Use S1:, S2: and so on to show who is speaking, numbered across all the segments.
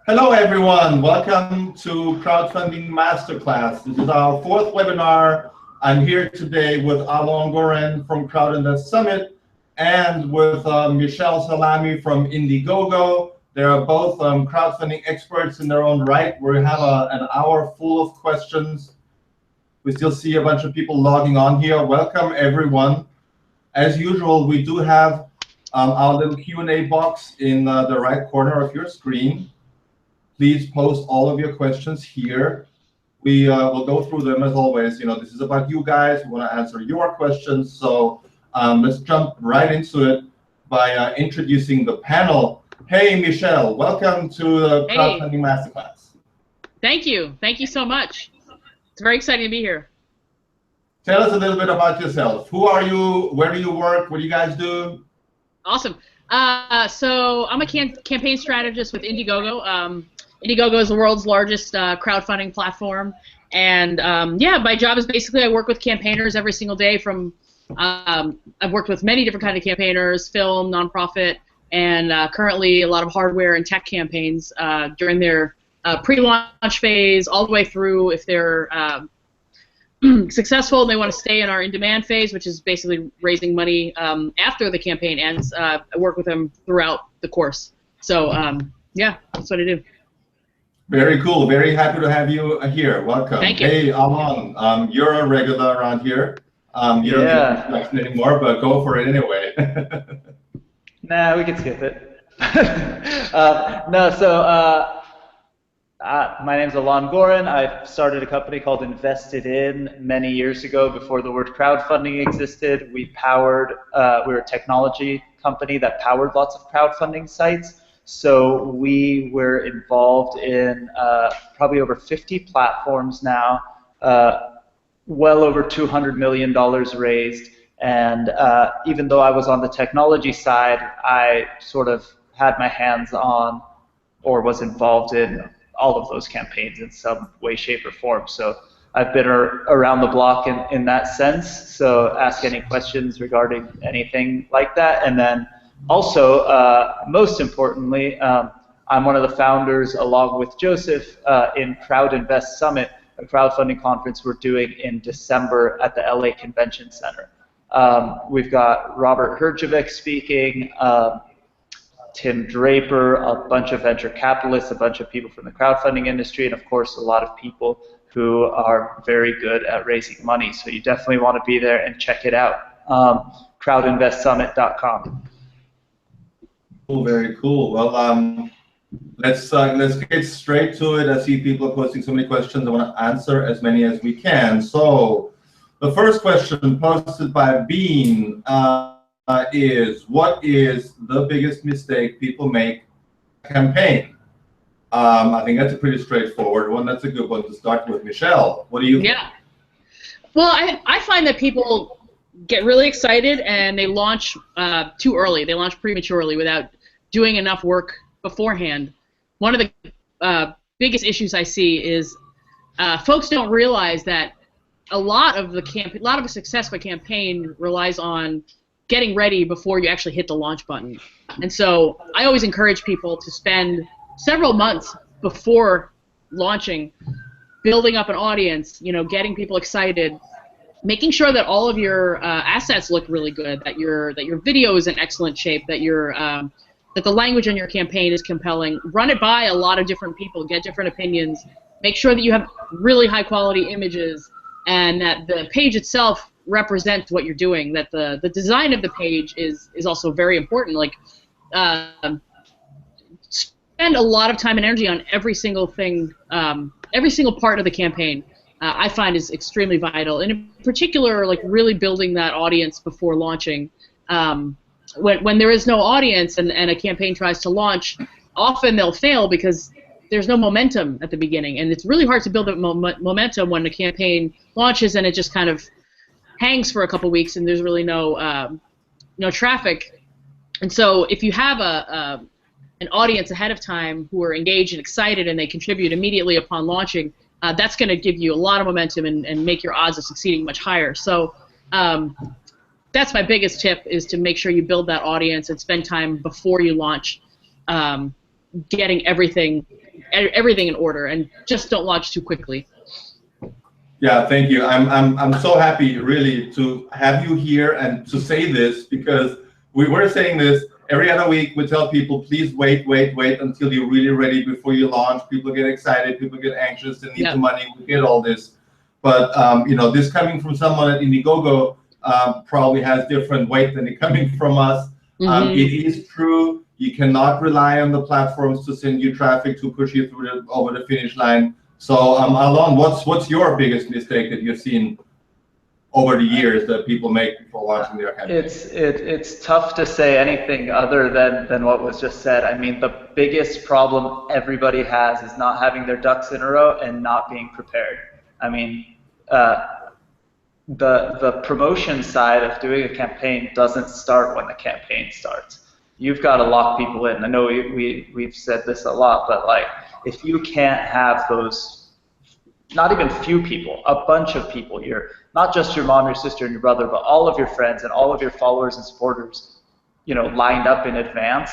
S1: Hello everyone, welcome to Crowdfunding Masterclass. This is our fourth webinar. I'm here today with Alon Goren from Crowdfunding Summit and with Michele Salami from Indiegogo. They are both crowdfunding experts in their own right. We have an hour full of questions. We still see a bunch of people logging on here. Welcome everyone. As usual, we do have our little Q&A box in the right corner of your screen. Please post all of your questions here. We will go through them as always. You know, this is about you guys. We want to answer your questions. So let's jump right into it by introducing the panel. Hey, Michele, welcome to the Crowdfunding Masterclass.
S2: Thank you. Thank you so much. It's very exciting to be here.
S1: Tell us a little bit about yourself. Who are you? Where do you work? What do you guys do?
S2: Awesome. So I'm a campaign strategist with Indiegogo. Indiegogo is the world's largest crowdfunding platform, and yeah, my job is basically I work with campaigners every single day. From I've worked with many different kinds of campaigners, film, nonprofit, and currently a lot of hardware and tech campaigns during their pre-launch phase, all the way through if they're successful and they want to stay in our in-demand phase, which is basically raising money after the campaign ends. I work with them throughout the course. So yeah, that's what I do.
S1: Very cool. Very happy to have you here. Welcome.
S2: Thank you.
S1: Hey, Alon, you're a regular around here. You don't need introduction anymore, but go for it anyway.
S3: Nah, we can skip it. My name's Alon Goren. I started a company called Invested In many years ago before the word crowdfunding existed. We were a technology company that powered lots of crowdfunding sites. So we were involved in probably over 50 platforms now, well over $200 million raised. And even though I was on the technology side, I sort of had my hands on or was involved in all of those campaigns in some way, shape, or form. So I've been around the block in that sense. So ask any questions regarding anything like that. And then also, most importantly, I'm one of the founders, along with Joseph, in Crowdinvest Summit, a crowdfunding conference we're doing in December at the LA Convention Center. We've got Robert Herjavec speaking, Tim Draper, a bunch of venture capitalists, a bunch of people from the crowdfunding industry, and of course a lot of people who are very good at raising money. So you definitely want to be there and check it out. Crowdinvestsummit.com.
S1: Cool, very cool. Well, let's get straight to it. I see people are posting so many questions. I want to answer as many as we can. So the first question posted by Bean is, what is the biggest mistake people make campaign? I think that's a pretty straightforward one. That's a good one to start with. Michele, what do you think?
S2: Yeah. Well, I find that people get really excited and they launch too early. They launch prematurely without doing enough work beforehand. One of the biggest issues I see is folks don't realize that a lot of the success of a campaign relies on getting ready before you actually hit the launch button. And so I always encourage people to spend several months before launching building up an audience, you know, getting people excited, making sure that all of your assets look really good, that your video is in excellent shape, that that the language on your campaign is compelling. Run it by a lot of different people, get different opinions, make sure that you have really high quality images, and that the page itself represents what you're doing, that the design of the page is also very important. Like spend a lot of time and energy on every single thing, every single part of the campaign. I find is extremely vital, and in particular, like really building that audience before launching. When there is no audience and a campaign tries to launch, often they'll fail because there's no momentum at the beginning, and it's really hard to build up momentum when a campaign launches and it just kind of hangs for a couple weeks and there's really no traffic. And so if you have an audience ahead of time who are engaged and excited and they contribute immediately upon launching, that's going to give you a lot of momentum and make your odds of succeeding much higher. So that's my biggest tip, is to make sure you build that audience and spend time before you launch getting everything everything in order, and just don't launch too quickly.
S1: Yeah, thank you. I'm so happy really to have you here and to say this, because we were saying this every other week. We tell people, please wait until you're really ready before you launch. People get excited, people get anxious, they need the money, we get all this. But you know, this coming from someone at Indiegogo probably has different weight than it coming from us. It is true, you cannot rely on the platforms to send you traffic to push you through over the finish line. So Alon, what's your biggest mistake that you've seen over the years that people make before launching their campaign?
S3: It's tough to say anything other than what was just said. I mean, the biggest problem everybody has is not having their ducks in a row and not being prepared. I mean, the promotion side of doing a campaign doesn't start when the campaign starts. You've got to lock people in. I know we've said this a lot, but like, if you can't have those, not even few people, a bunch of people, not just your mom, your sister, and your brother, but all of your friends and all of your followers and supporters, you know, lined up in advance,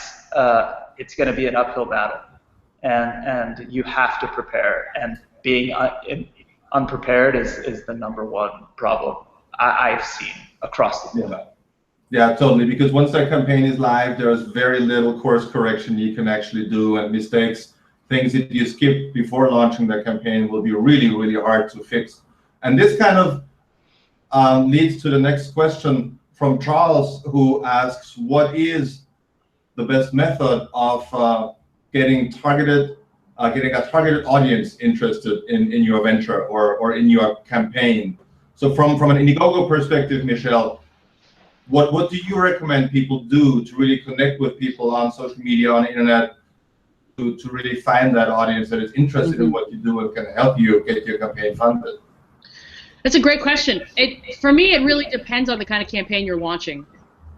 S3: it's going to be an uphill battle, and you have to prepare. And being unprepared is the #1 problem I've seen across the board.
S1: Yeah, totally. Because once that campaign is live, there's very little course correction you can actually do, and mistakes, things that you skip before launching the campaign, will be really, really hard to fix. And this kind of leads to the next question from Charles, who asks, what is the best method of getting a targeted audience interested in your venture or in your campaign? So from an Indiegogo perspective, Michele, what do you recommend people do to really connect with people on social media, on the internet, to really find that audience that is interested in what you do and can help you get your campaign funded?
S2: That's a great question. For me, it really depends on the kind of campaign you're launching.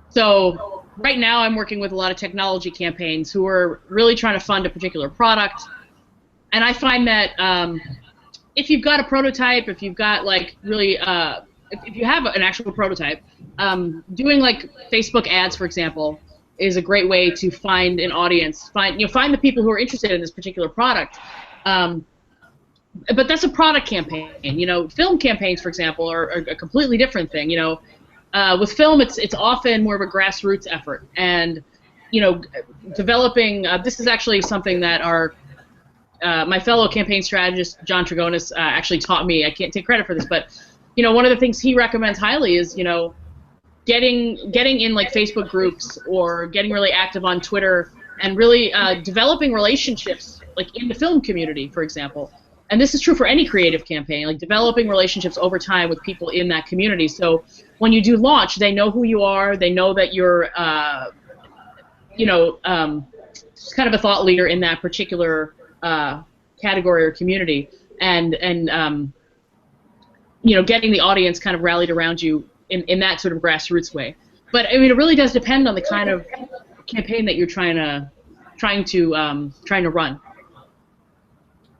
S2: So right now I'm working with a lot of technology campaigns who are really trying to fund a particular product. And I find that if you've got a prototype, if you've got like really, if you have an actual prototype, doing like Facebook ads, for example, is a great way to find an audience, find the people who are interested in this particular product. But that's a product campaign. You know, film campaigns, for example, are a completely different thing. You know, with film, it's often more of a grassroots effort, and you know, developing. This is actually something that my fellow campaign strategist John Trigonis actually taught me. I can't take credit for this, but you know, one of the things he recommends highly is, you know, getting in like Facebook groups or getting really active on Twitter and really developing relationships like in the film community, for example. And this is true for any creative campaign, like developing relationships over time with people in that community. So when you do launch, they know who you are, they know that you're, you know, kind of a thought leader in that particular category or community, and you know, getting the audience kind of rallied around you in that sort of grassroots way. But I mean, it really does depend on the kind of campaign that you're trying to run.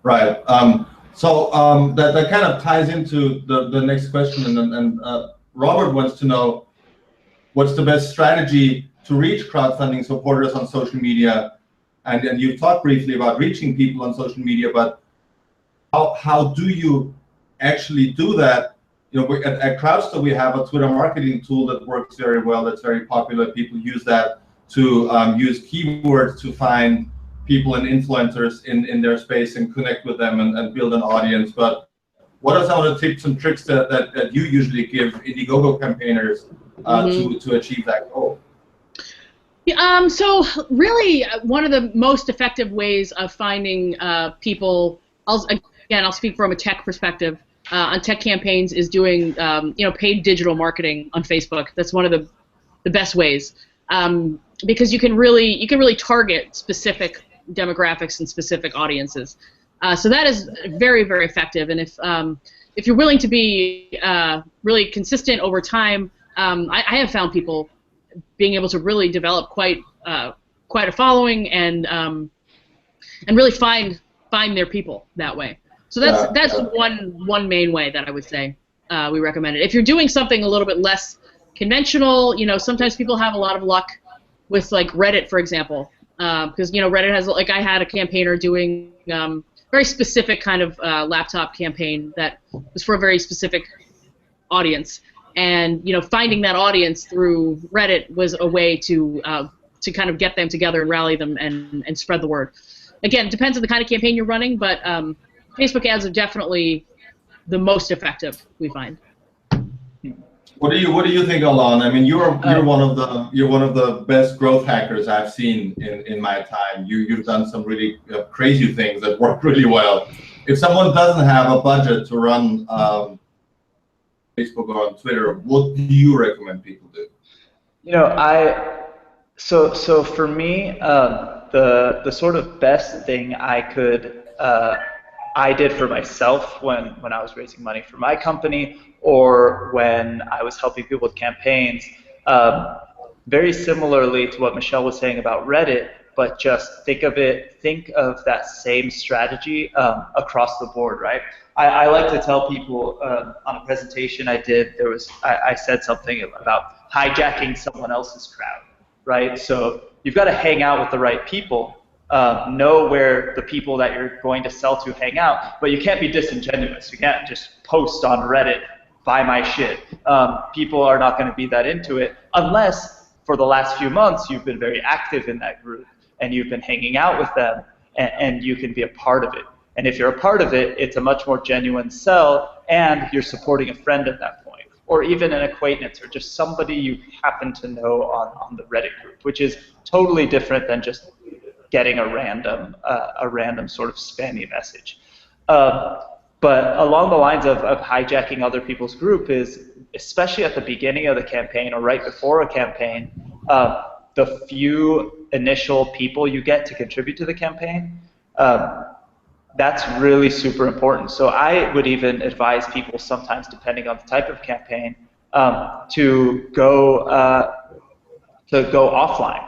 S1: Right. So that kind of ties into the next question, and Robert wants to know, what's the best strategy to reach crowdfunding supporters on social media? And you've talked briefly about reaching people on social media, but how do you actually do that? You know, at Krowdster we have a Twitter marketing tool that works very well, that's very popular. People use that to use keywords to find people and influencers in their space and connect with them and build an audience. But what are some of the tips and tricks that you usually give Indiegogo campaigners to achieve that goal?
S2: So really, one of the most effective ways of finding people, I'll speak from a tech perspective, on tech campaigns, is doing you know, paid digital marketing on Facebook. That's one of the best ways, because you can really target specific demographics and specific audiences. So that is very, very effective. And if you're willing to be really consistent over time, I have found people being able to really develop quite a following and really find their people that way. So that's one main way that I would say we recommend it. If you're doing something a little bit less conventional, you know, sometimes people have a lot of luck with like Reddit, for example. because Reddit has, like, I had a campaigner doing very specific kind of laptop campaign that was for a very specific audience, and finding that audience through Reddit was a way to kind of get them together and rally them and spread the word. Again, it depends on the kind of campaign you're running, but Facebook ads are definitely the most effective, we find.
S1: What do you think, Alon? I mean, you're one of the best growth hackers I've seen in my time. You've done some really crazy things that work really well. If someone doesn't have a budget to run Facebook or on Twitter, what do you recommend people do?
S3: So for me, the sort of best thing I did for myself when I was raising money for my company, or when I was helping people with campaigns, very similarly to what Michele was saying about Reddit, but just think of that same strategy across the board, right? I like to tell people on a presentation I did, I said something about hijacking someone else's crowd, right? So you've got to hang out with the right people. Know where the people that you're going to sell to hang out, but you can't be disingenuous. You can't just post on Reddit, buy my shit. People are not going to be that into it unless for the last few months you've been very active in that group and you've been hanging out with them and you can be a part of it. And if you're a part of it, it's a much more genuine sell and you're supporting a friend at that point, or even an acquaintance or just somebody you happen to know on the Reddit group, which is totally different than just getting a random sort of spammy message. But along the lines of hijacking other people's group is, especially at the beginning of the campaign or right before a campaign, the few initial people you get to contribute to the campaign, that's really super important. So I would even advise people sometimes, depending on the type of campaign, to go offline.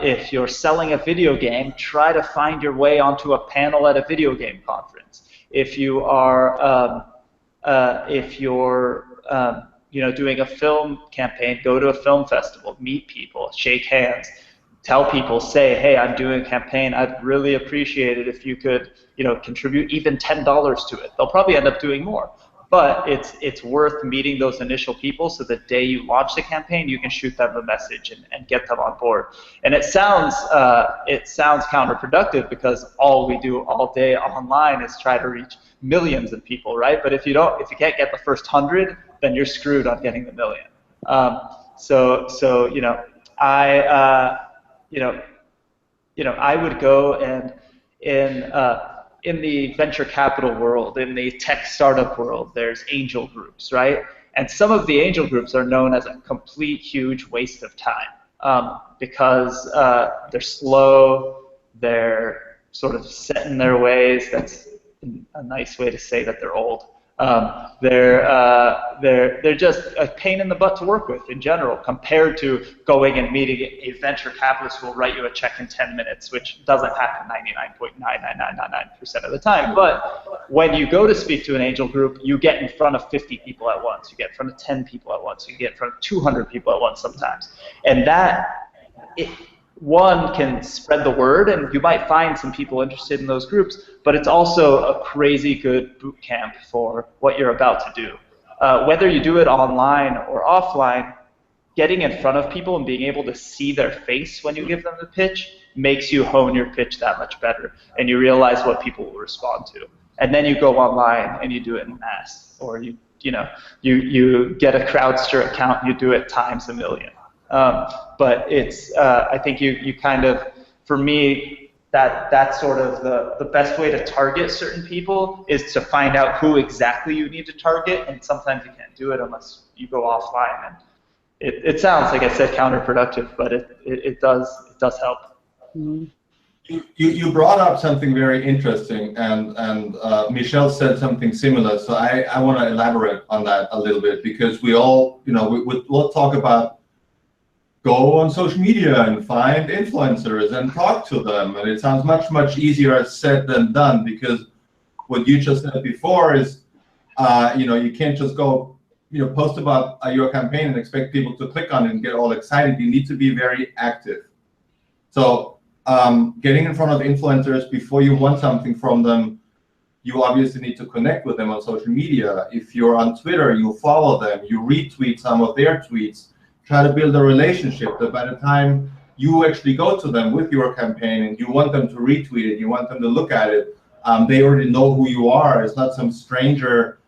S3: If you're selling a video game, try to find your way onto a panel at a video game conference. If you're doing a film campaign, go to a film festival, meet people, shake hands, tell people, say, hey, I'm doing a campaign. I'd really appreciate it if you could, contribute even $10 to it. They'll probably end up doing more. But it's worth meeting those initial people so the day you launch the campaign, you can shoot them a message and get them on board. And it sounds counterproductive because all we do all day online is try to reach millions of people, right? But if you can't get the first 100, then you're screwed on getting the million. I would go and in the venture capital world, in the tech startup world, there's angel groups, right? And some of the angel groups are known as a complete huge waste of time because they're slow, they're sort of set in their ways. That's a nice way to say that they're old. They're just a pain in the butt to work with in general, compared to going and meeting a venture capitalist who will write you a check in 10 minutes, which doesn't happen 99.99999% of the time. But when you go to speak to an angel group, you get in front of 50 people at once, you get in front of 10 people at once, you get in front of 200 people at once sometimes. And one can spread the word, and you might find some people interested in those groups, but it's also a crazy good boot camp for what you're about to do. Whether you do it online or offline, getting in front of people and being able to see their face when you give them the pitch makes you hone your pitch that much better, and you realize what people will respond to. And then you go online and you do it in mass, or you get a Krowdster account and you do it times a million. But it's, I think you kind of, for me, that's sort of the best way to target certain people is to find out who exactly you need to target, and sometimes you can't do it unless you go offline. And it sounds, like I said, counterproductive, but it does help.
S1: You brought up something very interesting, and Michele said something similar, so I want to elaborate on that a little bit, because we all, we'll talk about go on social media and find influencers and talk to them. And it sounds much, much easier said than done, because what you just said before is, you can't just go, post about your campaign and expect people to click on it and get all excited. You need to be very active. So getting in front of influencers before you want something from them, you obviously need to connect with them on social media. If you're on Twitter, you follow them, you retweet some of their tweets, try to build a relationship that by the time you actually go to them with your campaign and you want them to retweet it, you want them to look at it, they already know who you are. It's not some stranger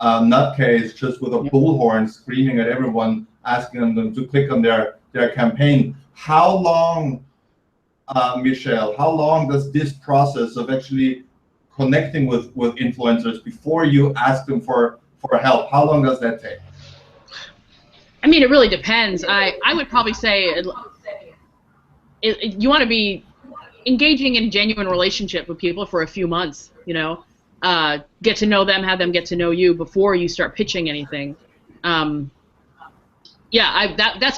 S1: nutcase just with a bullhorn screaming at everyone, asking them to click on their campaign. How long, Michele, how long does this process of actually connecting with influencers before you ask them for help, how long does that take?
S2: I mean, it really depends. I would probably say you want to be engaging in a genuine relationship with people for a few months, get to know them, have them get to know you before you start pitching anything. That's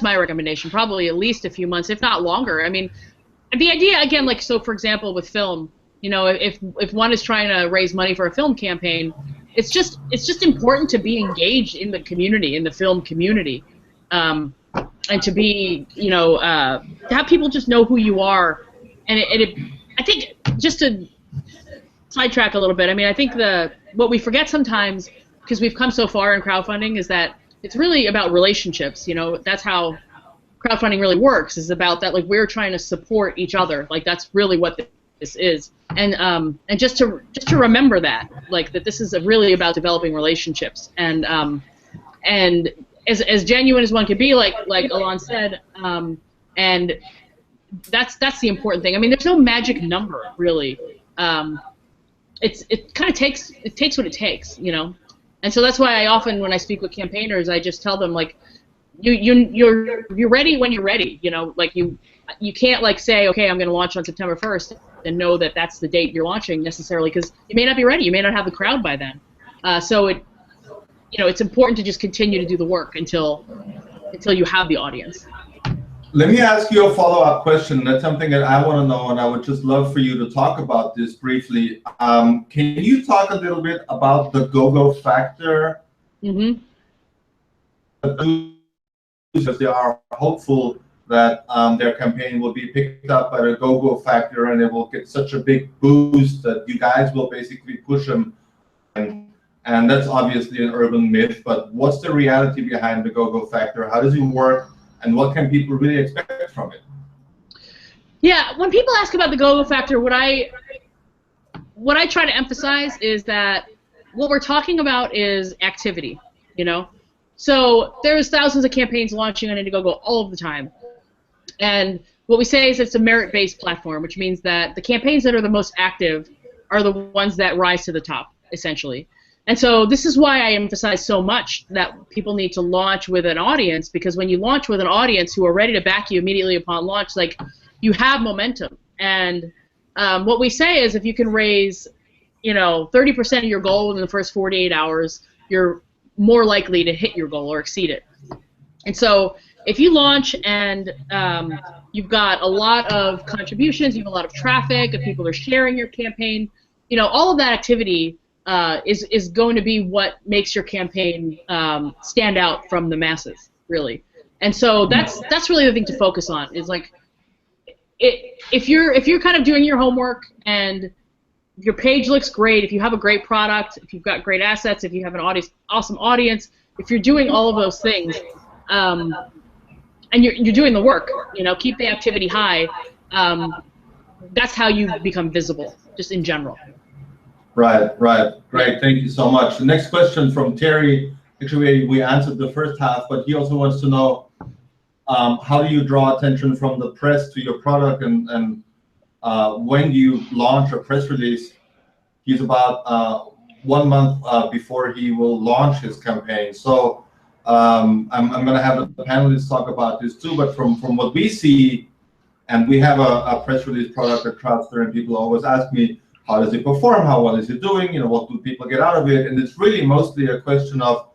S2: my recommendation, probably at least a few months, if not longer. I mean, the idea, again, like, so for example, with film, if one is trying to raise money for a film campaign, it's just important to be engaged in the community, in the film community, and to be, to have people just know who you are. And I think, just to sidetrack a little bit, I mean, I think what we forget sometimes, because we've come so far in crowdfunding, is that it's really about relationships. That's how crowdfunding really works, is about that, like, we're trying to support each other. Like, that's really what this is. And just to remember that, like, that this is really about developing relationships. And as genuine as one could be, like Alon said, and that's the important thing. I mean, there's no magic number, really. It kind of takes what it takes, And so that's why I often, when I speak with campaigners, I just tell them, like, you're ready when you're ready. Like, you can't, like, say, okay, I'm going to launch on September 1st and know that that's the date you're launching necessarily, because you may not be ready. You may not have the crowd by then. So it's important to just continue to do the work until you have the audience.
S1: Let me ask you a follow-up question. That's something that I want to know, and I would just love for you to talk about this briefly. Can you talk a little bit about the go-go factor?
S2: Mm-hmm.
S1: Because they are hopeful that their campaign will be picked up by the go-go factor, and it will get such a big boost that you guys will basically push them. And that's obviously an urban myth, but what's the reality behind the go-go factor? How does it work? And what can people really expect from it?
S2: Yeah, when people ask about the go-go factor, what I try to emphasize is that what we're talking about is activity, So there's thousands of campaigns launching on Indiegogo all of the time. And what we say is it's a merit-based platform, which means that the campaigns that are the most active are the ones that rise to the top, essentially. And so this is why I emphasize so much that people need to launch with an audience, because when you launch with an audience who are ready to back you immediately upon launch, like, you have momentum. And what we say is, if you can raise, 30% of your goal within the first 48 hours, you're more likely to hit your goal or exceed it. And so if you launch and you've got a lot of contributions, you have a lot of traffic, if people are sharing your campaign, all of that activity is going to be what makes your campaign stand out from the masses, really. And so that's really the thing to focus on, is, like, if you're kind of doing your homework and your page looks great, if you have a great product, if you've got great assets, if you have an awesome audience, if you're doing all of those things, and you're doing the work, keep the activity high, that's how you become visible, just in general.
S1: Right. Great, thank you so much. The next question from Terry, actually we answered the first half, but he also wants to know, how do you draw attention from the press to your product, and when do you launch a press release? He's about 1 month before he will launch his campaign. So I'm going to have the panelists talk about this too, but from what we see, and we have a press release product at Krowdster, and people always ask me, how does it perform? How well is it doing? What do people get out of it? And it's really mostly a question of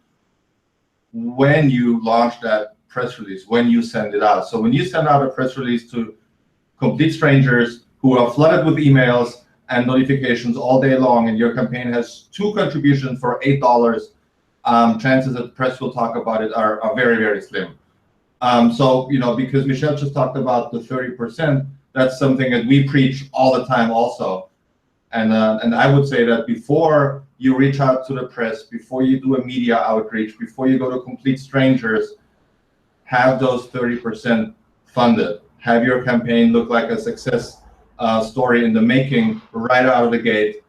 S1: when you launch that press release, when you send it out. So when you send out a press release to complete strangers who are flooded with emails and notifications all day long, and your campaign has 2 contributions for $8, chances that the press will talk about it are very, very slim. So, because Michele just talked about the 30%, that's something that we preach all the time also. And I would say that before you reach out to the press, before you do a media outreach, before you go to complete strangers, have those 30% funded. Have your campaign look like a success story in the making right out of the gate.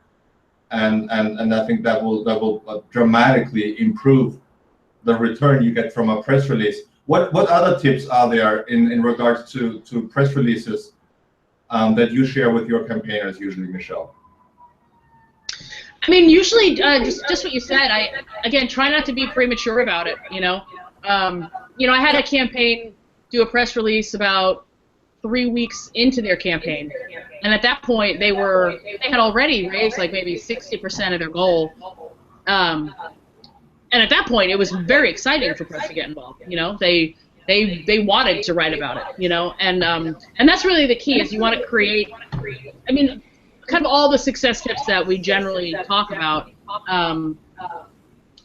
S1: And I think that will dramatically improve the return you get from a press release. What other tips are there in regards to press releases that you share with your campaigners usually, Michele?
S2: I mean, usually just what you said. Again, try not to be premature about it. I had a campaign do a press release about 3 weeks into their campaign, and at that point they had already raised like maybe 60% of their goal. And at that point, it was very exciting for press to get involved. They wanted to write about it. And that's really the key. Is you want to create. I mean, kind of all the success tips that we generally talk about.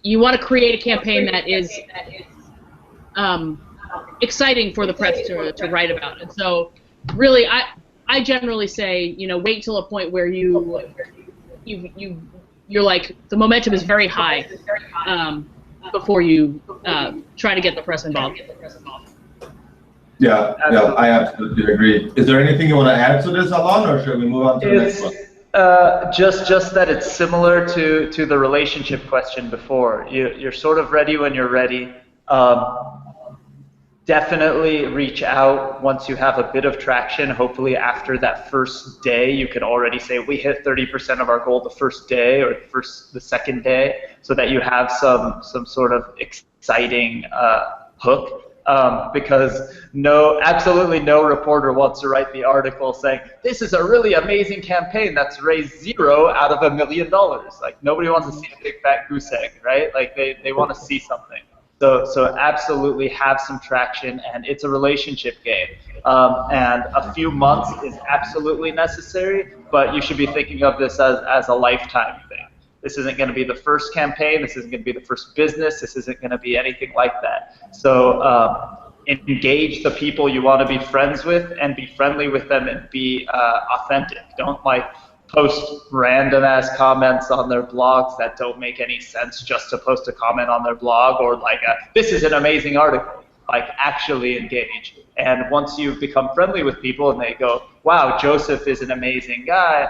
S2: You want to create a campaign that is exciting for the press to write about. And so, really, I generally say, wait till a point where you're like the momentum is very high before you try to get the press involved.
S1: Yeah, I absolutely agree. Is there anything you want to add to this, Alon, or should we move on to the next one?
S3: Just that it's similar to the relationship question before. You're sort of ready when you're ready. Definitely reach out once you have a bit of traction. Hopefully after that first day, you can already say, we hit 30% of our goal the first day or the second day, so that you have some sort of exciting hook. Because absolutely no reporter wants to write the article saying, this is a really amazing campaign that's raised $0 out of $1 million. Like, nobody wants to see a big fat goose egg, right? Like, they want to see something. So absolutely have some traction, and it's a relationship game. And a few months is absolutely necessary, but you should be thinking of this as a lifetime thing. This isn't going to be the first campaign. This isn't going to be the first business. This isn't going to be anything like that. So engage the people you want to be friends with, and be friendly with them, and be authentic. Don't post random ass comments on their blogs that don't make any sense just to post a comment on their blog, or this is an amazing article. Actually engage. And once you become friendly with people and they go, wow, Josef is an amazing guy,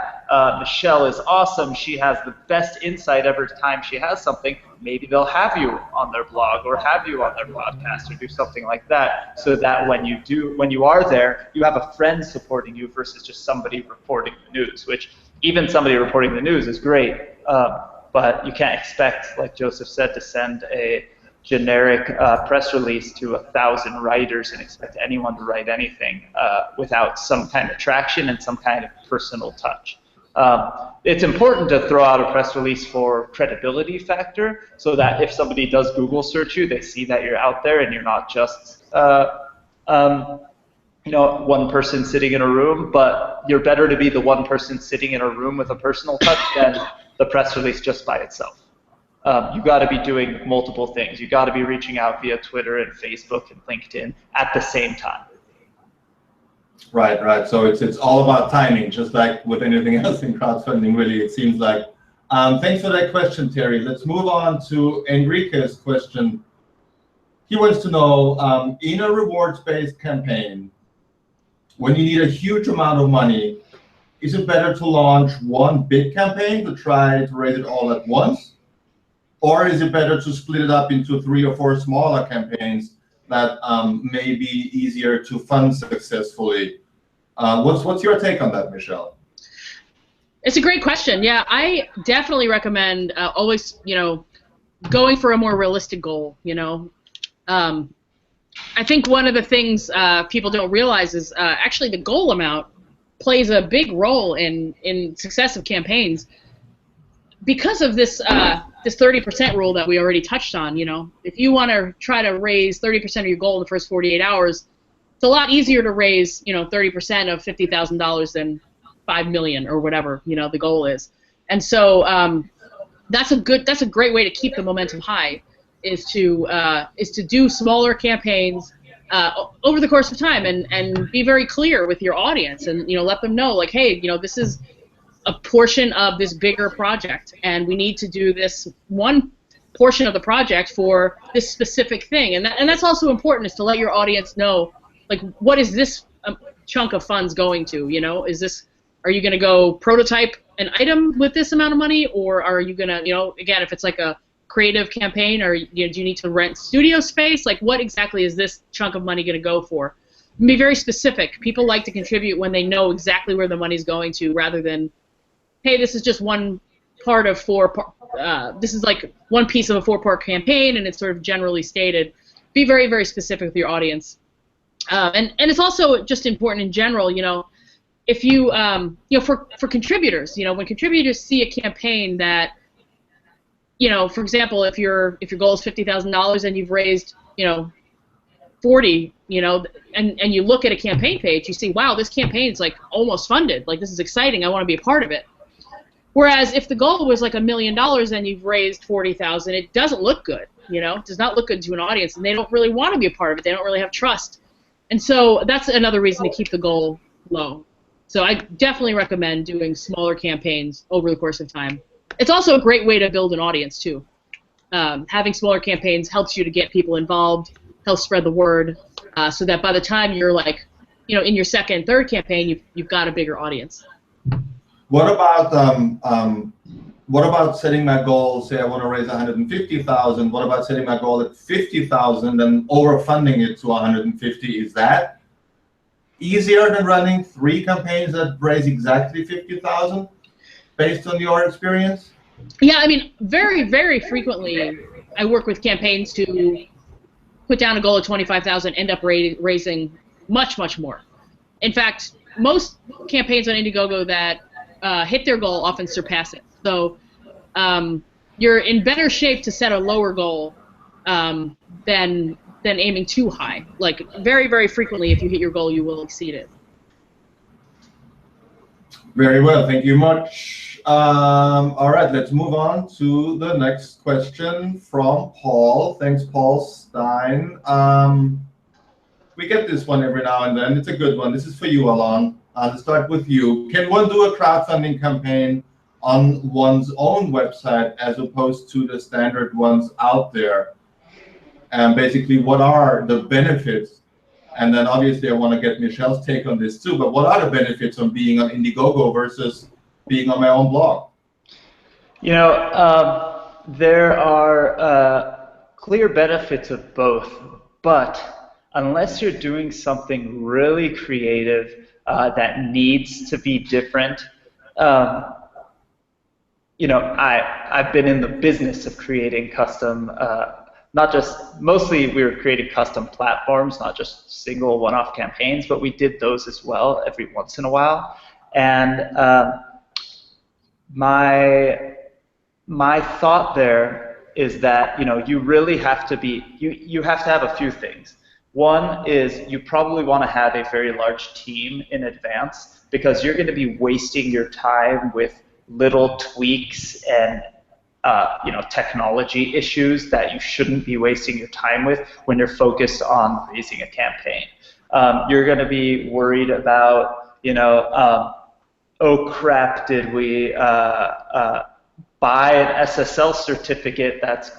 S3: Michele is awesome, she has the best insight every time she has something, maybe they'll have you on their blog or have you on their podcast or do something like that, so that when you are there, you have a friend supporting you versus just somebody reporting the news, which even somebody reporting the news is great, but you can't expect, like Josef said, to send a generic press release to 1,000 writers and expect anyone to write anything without some kind of traction and some kind of personal touch. It's important to throw out a press release for credibility factor, so that if somebody does Google search you, they see that you're out there and you're not just one person sitting in a room, but you're better to be the one person sitting in a room with a personal touch than the press release just by itself. You got to be doing multiple things. You got to be reaching out via Twitter and Facebook and LinkedIn at the same time.
S1: Right. So it's all about timing, just like with anything else in crowdfunding, really, it seems like. Thanks for that question, Terry. Let's move on to Enrique's question. He wants to know, in a rewards-based campaign, when you need a huge amount of money, is it better to launch one big campaign to try to raise it all at once? Or is it better to split it up into 3 or 4 smaller campaigns that may be easier to fund successfully? What's your take on that, Michele?
S2: It's a great question. Yeah, I definitely recommend always, going for a more realistic goal. I think one of the things people don't realize is actually the goal amount plays a big role in success of campaigns. Because of this 30% rule that we already touched on, if you want to try to raise 30% of your goal in the first 48 hours, it's a lot easier to raise, 30% of $50,000 than $5 million or whatever, the goal is. And so that's a great way to keep the momentum high. is to do smaller campaigns over the course of time, and be very clear with your audience, and let them know, like, hey, this is a portion of this bigger project, and we need to do this one portion of the project for this specific thing, and that's also important, is to let your audience know, like, what is this chunk of funds going to? Are you going to go prototype an item with this amount of money, or are you going to, again, if it's like a creative campaign, or do you need to rent studio space? Like, what exactly is this chunk of money going to go for? Be very specific. People like to contribute when they know exactly where the money's going to, rather than, hey, this is just one part of this is like one piece of a 4-part campaign, and it's sort of generally stated. Be very, very specific with your audience. And it's also just important in general, if you, for contributors, when contributors see a campaign that, for example, if your goal is $50,000 and you've raised, 40, and you look at a campaign page, you see, wow, this campaign's like almost funded. Like, this is exciting. I want to be a part of it. Whereas if the goal was like $1 million and you've raised 40,000, it doesn't look good. It does not look good to an audience, and they don't really want to be a part of it. They don't really have trust. And so that's another reason to keep the goal low. So I definitely recommend doing smaller campaigns over the course of time. It's also a great way to build an audience, too. Having smaller campaigns helps you to get people involved, helps spread the word, so that by the time you're like, in your second, third campaign, you've got a bigger audience.
S1: What about setting my goal? Say I want to raise 150,000. What about setting my goal at 50,000 and overfunding it to 150? Is that easier than running 3 campaigns that raise exactly 50,000, based on your experience?
S2: Yeah, I mean, very, very frequently, I work with campaigns to put down a goal of 25,000, end up raising much, much more. In fact, most campaigns on Indiegogo that hit their goal often surpass it. So you're in better shape to set a lower goal than aiming too high. Like, very, very frequently, if you hit your goal, you will exceed it.
S1: Very well, thank you much. All right, let's move on to the next question from Paul. Thanks, Paul Stein. We get this one every now and then. It's a good one. This is for you, Alon. Let's start with you. Can one do a crowdfunding campaign on one's own website as opposed to the standard ones out there? And basically, what are the benefits? And then obviously I want to get Michele's take on this too, but what are the benefits of being on Indiegogo versus being on my own blog?
S3: There are clear benefits of both, but unless you're doing something really creative that needs to be different, I've been in the business of creating custom mostly we were creating custom platforms, not just single one-off campaigns, but we did those as well every once in a while. And my thought there is that you really have to you have to have a few things. One is you probably want to have a very large team in advance, because you're going to be wasting your time with little tweaks and technology issues that you shouldn't be wasting your time with when you're focused on raising a campaign. You're going to be worried about, oh crap, did we buy an SSL certificate that's,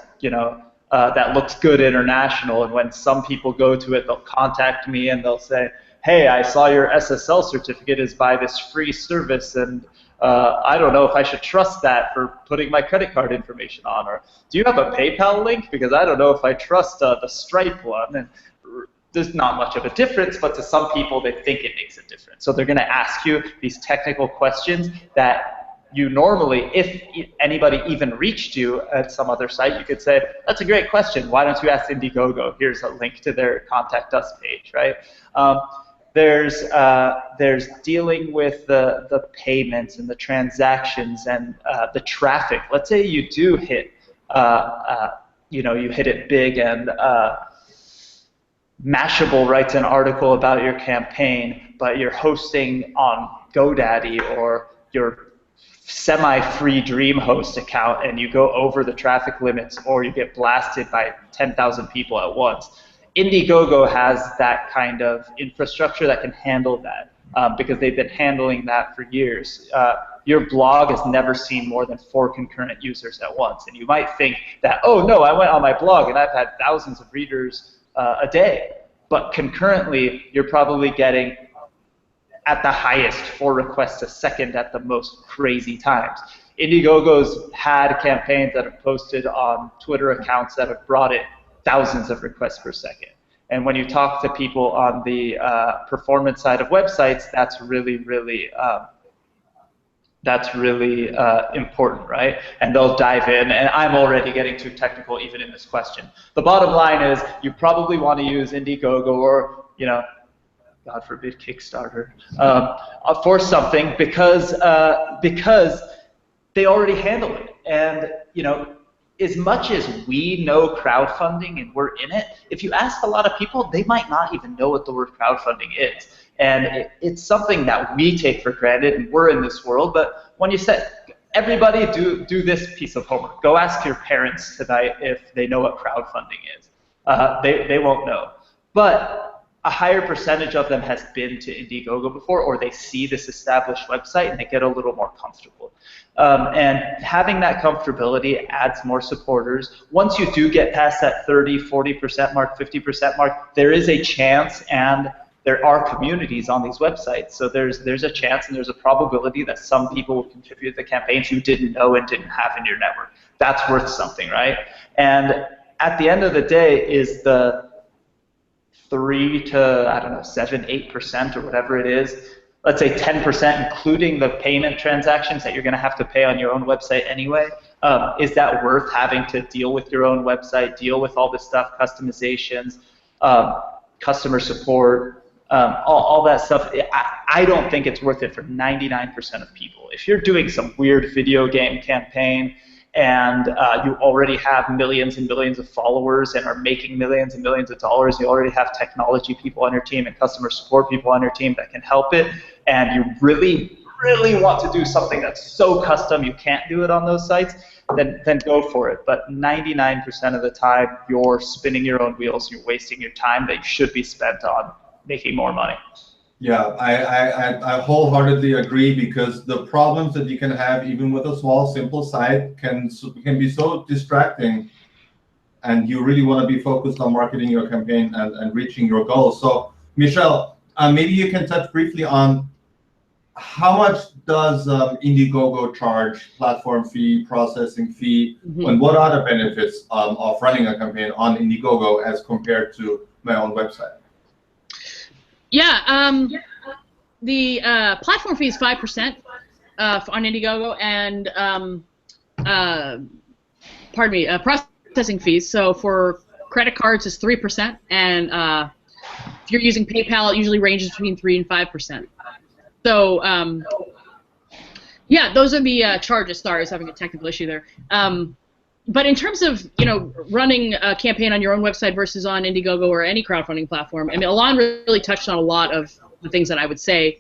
S3: that looks good international, and when some people go to it, they'll contact me and they'll say, hey, I saw your SSL certificate is by this free service, and I don't know if I should trust that for putting my credit card information on. Or do you have a PayPal link? Because I don't know if I trust the Stripe one. And there's not much of a difference, but to some people, they think it makes a difference. So they're going to ask you these technical questions that you normally, if anybody even reached you at some other site, you could say, that's a great question. Why don't you ask Indiegogo? Here's a link to their Contact Us page, right? There's dealing with the payments and the transactions and the traffic. Let's say you do hit, you hit it big, and Mashable writes an article about your campaign, but you're hosting on GoDaddy, or you're semi-free DreamHost account and you go over the traffic limits or you get blasted by 10,000 people at once. Indiegogo has that kind of infrastructure that can handle that because they've been handling that for years. Your blog has never seen more than 4 concurrent users at once. And you might think that, oh no, I went on my blog and I've had thousands of readers a day. But concurrently, you're probably getting at the highest 4 requests a second at the most crazy times. Indiegogo's had campaigns that have posted on Twitter accounts that have brought it thousands of requests per second. And when you talk to people on the performance side of websites, that's really, really important, right? And they'll dive in, and I'm already getting too technical even in this question. The bottom line is you probably want to use Indiegogo or, you know, God forbid, Kickstarter, for something because they already handle it. And, you know, as much as we know crowdfunding and we're in it, if you ask a lot of people, they might not even know what the word crowdfunding is. And it's something that we take for granted, and we're in this world. But when you say, everybody do this piece of homework. Go ask your parents tonight if they know what crowdfunding is. They won't know. But a higher percentage of them has been to Indiegogo before, or they see this established website and they get a little more comfortable. And having that comfortability adds more supporters. Once you do get past that 30, 40% mark, 50% mark, there is a chance, and there are communities on these websites. So there's a chance and there's a probability that some people will contribute to the campaigns you didn't know and didn't have in your network. That's worth something, right? And at the end of the day is the 3 to, I don't know, 7, 8% or whatever it is. Let's say 10%, including the payment transactions that you're going to have to pay on your own website anyway. Is that worth having to deal with your own website, deal with all this stuff, customizations, customer support, all that stuff? I don't think it's worth it for 99% of people. If you're doing some weird video game campaign and you already have millions and millions of followers and are making millions and millions of dollars, you already have technology people on your team and customer support people on your team that can help it, and you really, really want to do something that's so custom you can't do it on those sites, then go for it. But 99% of the time, you're spinning your own wheels, you're wasting your time that you should be spent on making more money.
S1: Yeah, I wholeheartedly agree, because the problems that you can have even with a small, simple site can be so distracting, and you really want to be focused on marketing your campaign and reaching your goals. So, Michele, maybe you can touch briefly on how much does Indiegogo charge, platform fee, processing fee, and what are the benefits of running a campaign on Indiegogo as compared to my own website?
S2: Yeah, the platform fee is 5% on Indiegogo, and processing fees. So for credit cards, it's 3%, and if you're using PayPal, it usually ranges between 3 and 5%. So yeah, those are the charges. Sorry, I was having a technical issue there. But in terms of, you know, running a campaign on your own website versus on Indiegogo or any crowdfunding platform, I mean, Alon really touched on a lot of the things that I would say.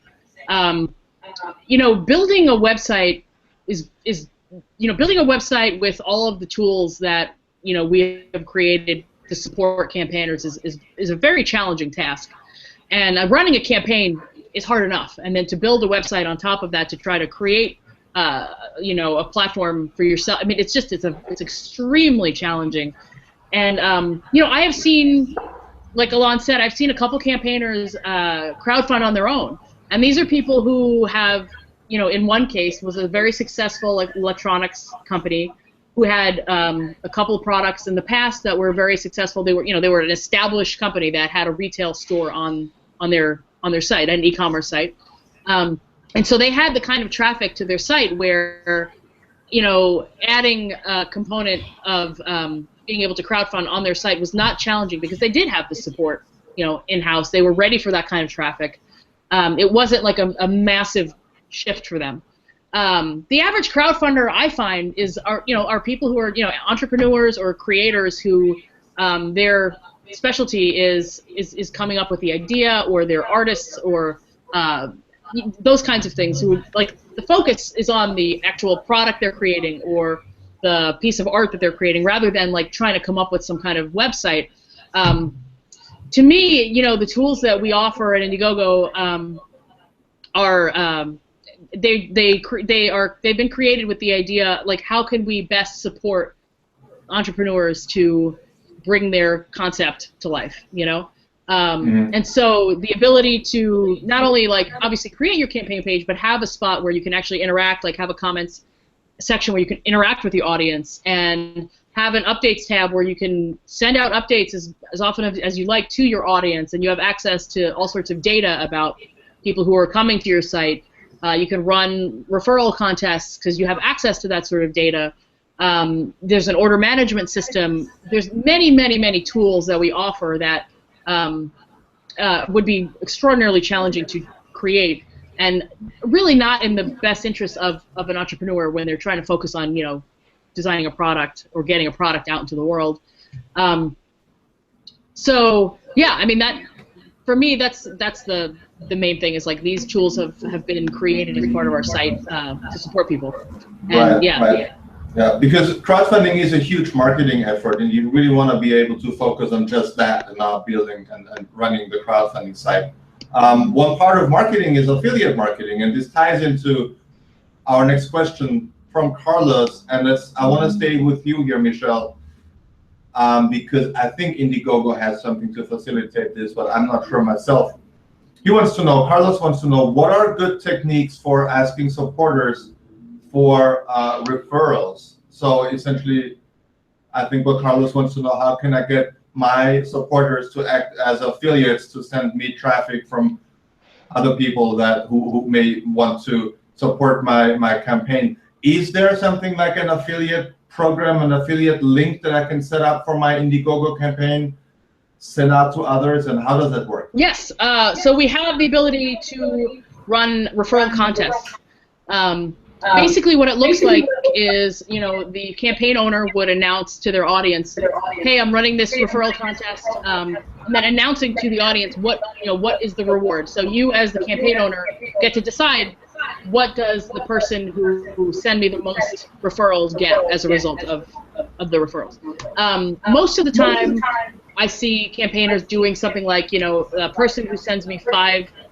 S2: You know, building a website building a website with all of the tools that, you know, we have created to support campaigners is a very challenging task. And running a campaign is hard enough, and then to build a website on top of that to try to create you know, a platform for yourself. I mean, it's extremely challenging. And you know, I have seen, like Alon said, I've seen a couple campaigners crowdfund on their own, and these are people who have, you know, in one case was a very successful electronics company who had a couple of products in the past that were very successful. They were an established company that had a retail store on their site, an e-commerce site. And so they had the kind of traffic to their site where, you know, adding a component of being able to crowdfund on their site was not challenging because they did have the support, you know, in-house. They were ready for that kind of traffic. It wasn't like a massive shift for them. The average crowdfunder, I find, are people who are, you know, entrepreneurs or creators who their specialty is coming up with the idea, or they're artists, or those kinds of things, who, like the focus is on the actual product they're creating or the piece of art that they're creating, rather than like trying to come up with some kind of website. To me, you know, the tools that we offer at Indiegogo they've been created with the idea, like, how can we best support entrepreneurs to bring their concept to life, you know? And so the ability to not only, like, obviously create your campaign page, but have a spot where you can actually interact, like have a comments section where you can interact with the audience, and have an updates tab where you can send out updates as often as you like to your audience, and you have access to all sorts of data about people who are coming to your site. You can run referral contests because you have access to that sort of data. There's an order management system. There's many, many, many tools that we offer that would be extraordinarily challenging to create, and really not in the best interest of an entrepreneur when they're trying to focus on, you know, designing a product or getting a product out into the world. So yeah, I mean, that for me, that's the main thing, is like these tools have been created as part of our site to support people. And
S1: yeah, because crowdfunding is a huge marketing effort, and you really want to be able to focus on just that and not building and running the crowdfunding site. One part of marketing is affiliate marketing, and this ties into our next question from Carlos. And I want to stay with you here, Michele, because I think Indiegogo has something to facilitate this, but I'm not sure myself. Carlos wants to know, what are good techniques for asking supporters for referrals? So essentially, I think what Carlos wants to know, how can I get my supporters to act as affiliates to send me traffic from other people who may want to support my campaign? Is there something like an affiliate program, an affiliate link that I can set up for my Indiegogo campaign, send out to others, and how does that work?
S2: Yes, so we have the ability to run referral contests. Basically what it looks like is, you know, the campaign owner would announce to their audience, hey, I'm running this referral contest, and then announcing to the audience what is the reward. So you, as the campaign owner, get to decide, what does the person who send me the most referrals get as a result of the referrals. Most of the time, I see campaigners doing something like, you know, a person who sends me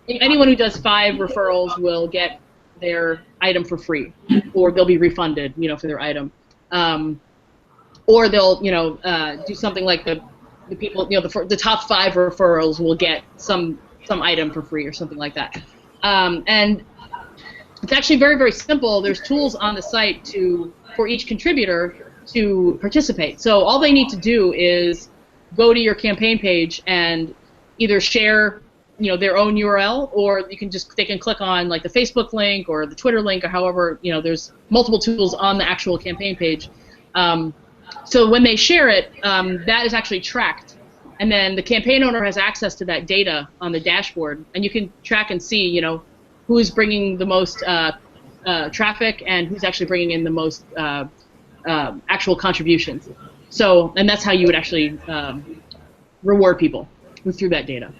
S2: anyone who does 5 referrals will get their item for free, or they'll be refunded, you know, for their item, or they'll, you know, do something like the people, you know, the top 5 referrals will get some item for free or something like that. And it's actually very, very simple. There's tools on the site for each contributor to participate. So all they need to do is go to your campaign page and either share, you know, their own URL, or they can click on like the Facebook link or the Twitter link, or however, you know, there's multiple tools on the actual campaign page. So when they share it, that is actually tracked, and then the campaign owner has access to that data on the dashboard, and you can track and see, you know, who's bringing the most traffic and who's actually bringing in the most actual contributions. So, and that's how you would actually reward people through that data.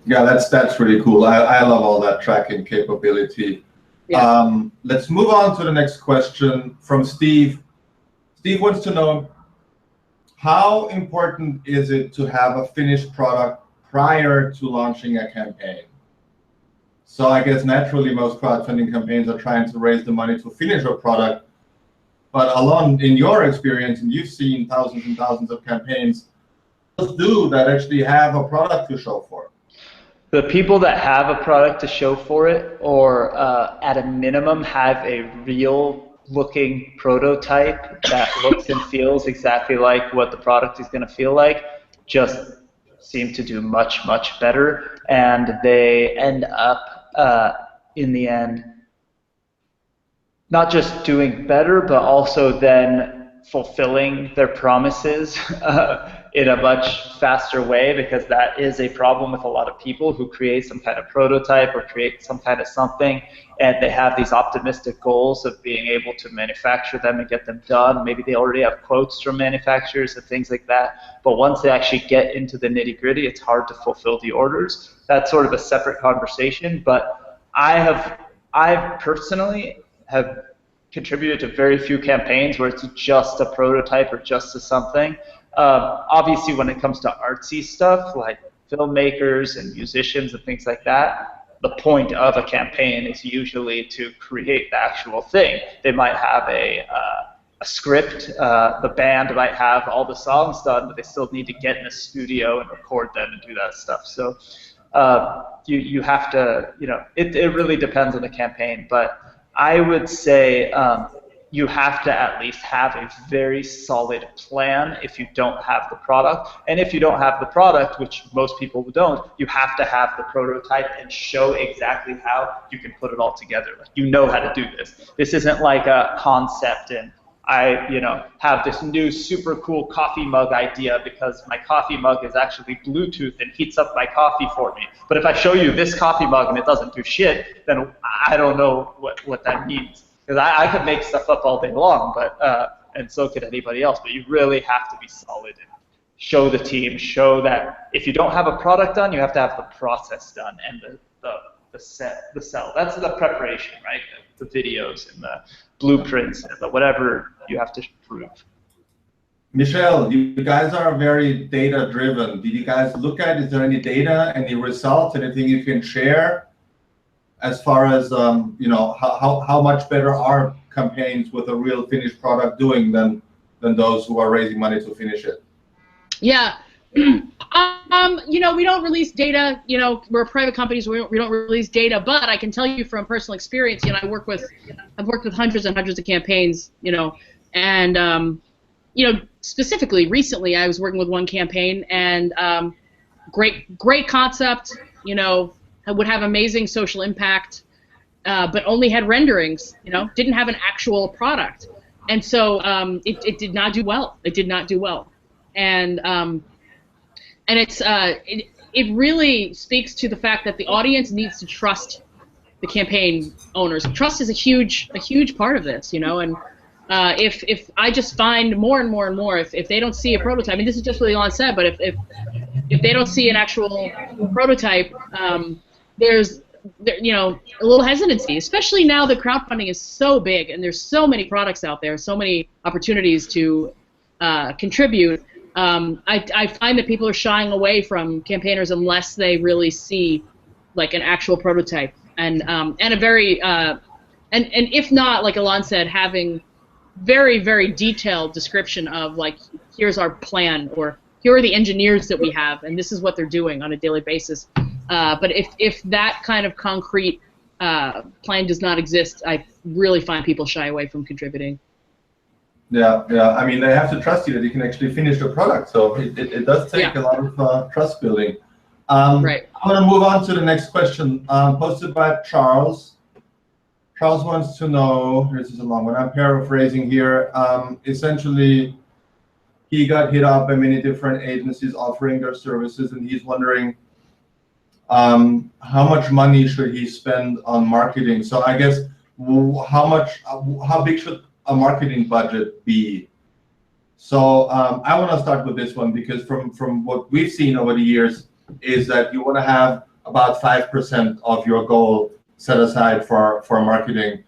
S1: Yeah, that's really cool. I love all that tracking capability. Yeah. Let's move on to the next question from Steve. Steve wants to know, how important is it to have a finished product prior to launching a campaign? So I guess naturally most crowdfunding campaigns are trying to raise the money to finish a product. But Alon, in your experience, and you've seen thousands and thousands of campaigns, do that actually have a product to show for?
S3: The people that have a product to show for it, or at a minimum have a real looking prototype that looks and feels exactly like what the product is going to feel like, just seem to do much, much better. And they end up, in the end, not just doing better, but also then fulfilling their promises in a much faster way, because that is a problem with a lot of people who create some kind of prototype or create some kind of something, and they have these optimistic goals of being able to manufacture them and get them done. Maybe they already have quotes from manufacturers and things like that, but once they actually get into the nitty-gritty, it's hard to fulfill the orders. That's sort of a separate conversation, but I I personally have contributed to very few campaigns where it's just a prototype or just a something. Obviously, when it comes to artsy stuff like filmmakers and musicians and things like that, the point of a campaign is usually to create the actual thing. They might have a script, the band might have all the songs done, but they still need to get in a studio and record them and do that stuff. So you have to, it really depends on the campaign, but I would say you have to at least have a very solid plan if you don't have the product. And if you don't have the product, which most people don't, you have to have the prototype and show exactly how you can put it all together. Like, you know how to do this. This isn't like a concept and I, have this new super cool coffee mug idea because my coffee mug is actually Bluetooth and heats up my coffee for me. But if I show you this coffee mug and it doesn't do shit, then I don't know what that means. Because I could make stuff up all day long, but and so could anybody else. But you really have to be solid and show the team, show that if you don't have a product done, you have to have the process done and the sell. That's the preparation, right? The videos and the blueprints and the whatever you have to prove.
S1: Michele, you guys are very data-driven. Did you guys look at, is there any data, any results, anything you can share as far as, how much better are campaigns with a real finished product doing than those who are raising money to finish it?
S2: Yeah. We don't release data. We're a private company, so we don't release data. But I can tell you from personal experience. I've worked with hundreds and hundreds of campaigns. And specifically recently, I was working with one campaign, and great concept. Would have amazing social impact, but only had renderings. Didn't have an actual product, and so it did not do well. It did not do well, and it's it really speaks to the fact that the audience needs to trust the campaign owners. Trust is a huge part of this, and if I just find more and more and more, if they don't see a prototype, this is just what Alon said, but if they don't see an actual prototype, there's a little hesitancy, especially now that crowdfunding is so big and there's so many products out there, so many opportunities to contribute. I find that people are shying away from campaigners unless they really see like an actual prototype and a very and if not, like Alon said, having very, very detailed description of like, here's our plan, or here are the engineers that we have and this is what they're doing on a daily basis. But if that kind of concrete plan does not exist, I really find people shy away from contributing.
S1: Yeah. They have to trust you that you can actually finish the product. So it does take a lot of trust building.
S2: Right.
S1: I want to move on to the next question, posted by Charles. Charles wants to know, this is a long one, I'm paraphrasing here, essentially he got hit up by many different agencies offering their services, and he's wondering how much money should he spend on marketing. So I guess how big should a marketing budget be? So I want to start with this one because from what we've seen over the years is that you want to have about 5% of your goal set aside for marketing,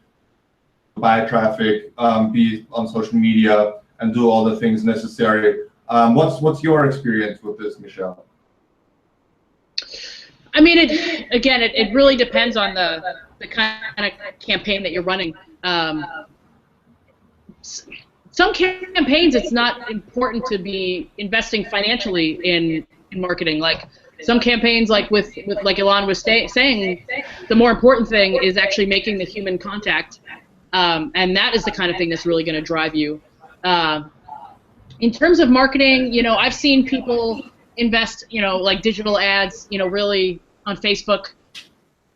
S1: buy traffic, be on social media, and do all the things necessary. What's your experience with this, Michele?
S2: It really depends on the kind of campaign that you're running. Some campaigns, it's not important to be investing financially in marketing. Like some campaigns, like like Alon was saying, the more important thing is actually making the human contact, and that is the kind of thing that's really going to drive you. In terms of marketing, I've seen people invest, like digital ads, really on Facebook.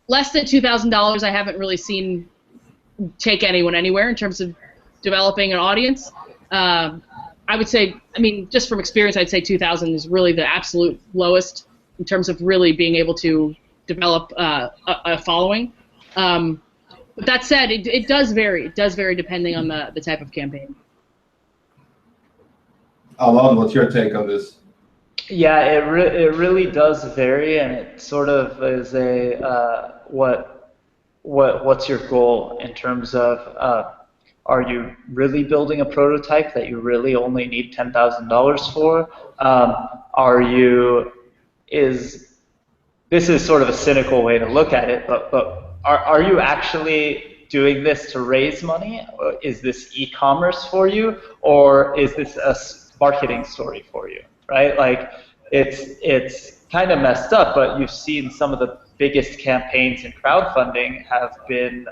S2: Less than $2,000, I haven't really seen take anyone anywhere in terms of developing an audience. I would say, just from experience, I'd say 2,000 is really the absolute lowest in terms of really being able to develop a following. But that said, it does vary. It does vary depending on the type of campaign.
S1: Alon, what's your take on this?
S3: Yeah, it really does vary, and it sort of is what what's your goal in terms of are you really building a prototype that you really only need $10,000 for? This is sort of a cynical way to look at it, but are you actually doing this to raise money? Is this e-commerce for you, or is this a marketing story for you, right? Like, it's kind of messed up, but you've seen some of the biggest campaigns in crowdfunding have been